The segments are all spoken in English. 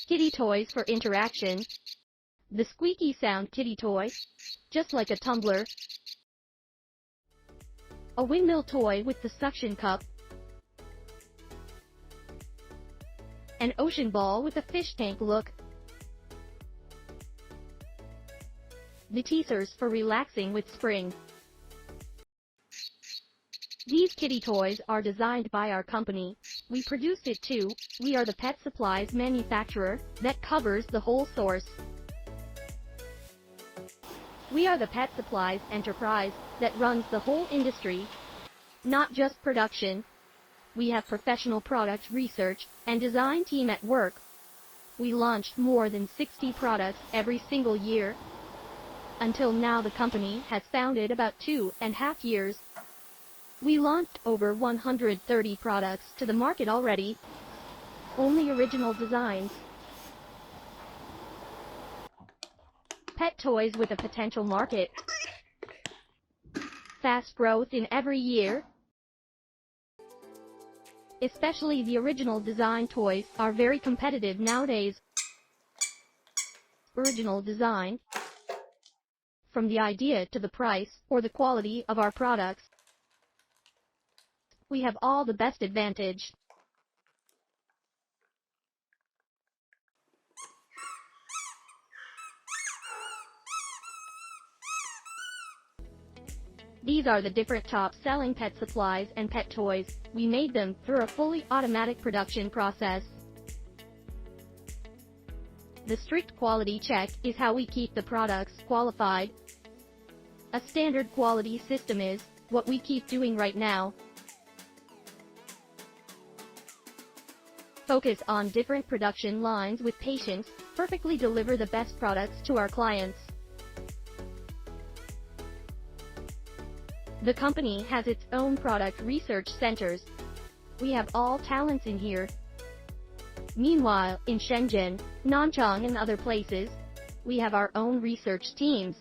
Kitty toys for interaction. The squeaky sound kitty toy, just like a tumbler. A windmill toy with the suction cup. An ocean ball with a fish tank look. The teasers for relaxing with spring. These kitty toys are designed by our company. We produced it too. We are the pet supplies manufacturer that covers the whole source. We are the pet supplies enterprise that runs the whole industry, not just production. We have professional product research and design team at work. We launched more than 60 products every single year. Until now the company has founded about 2.5 years. We launched over 130 products to the market already. Only original designs. Pet toys with a potential market. Fast growth in every year. Especially the original design toys are very competitive nowadays. Original design. From the idea to the price or the quality of our products, we have all the best advantage. These are the different top-selling pet supplies and pet toys. We made them through a fully automatic production process. The strict quality check is how we keep the products qualified. A standard quality system is what we keep doing right now. Focus on different production lines with patience, perfectly deliver the best products to our clients. The company has its own product research centers. We have all talents in here. Meanwhile, in Shenzhen, Nanchang and other places, we have our own research teams.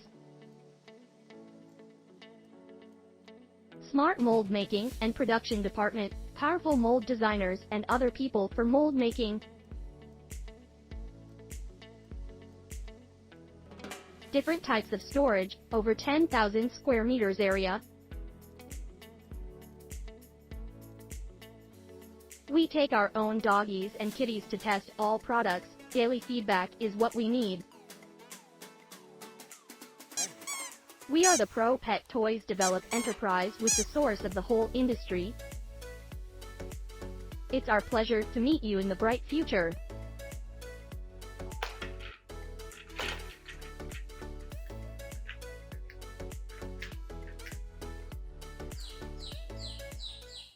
Smart mold making and production department, powerful mold designers and other people for mold making. Different types of storage, over 10,000 square meters area. We take our own doggies and kitties to test all products. Daily feedback is what we need. We are the Pro Pet Toys Develop enterprise with the source of the whole industry. It's our pleasure to meet you in the bright future.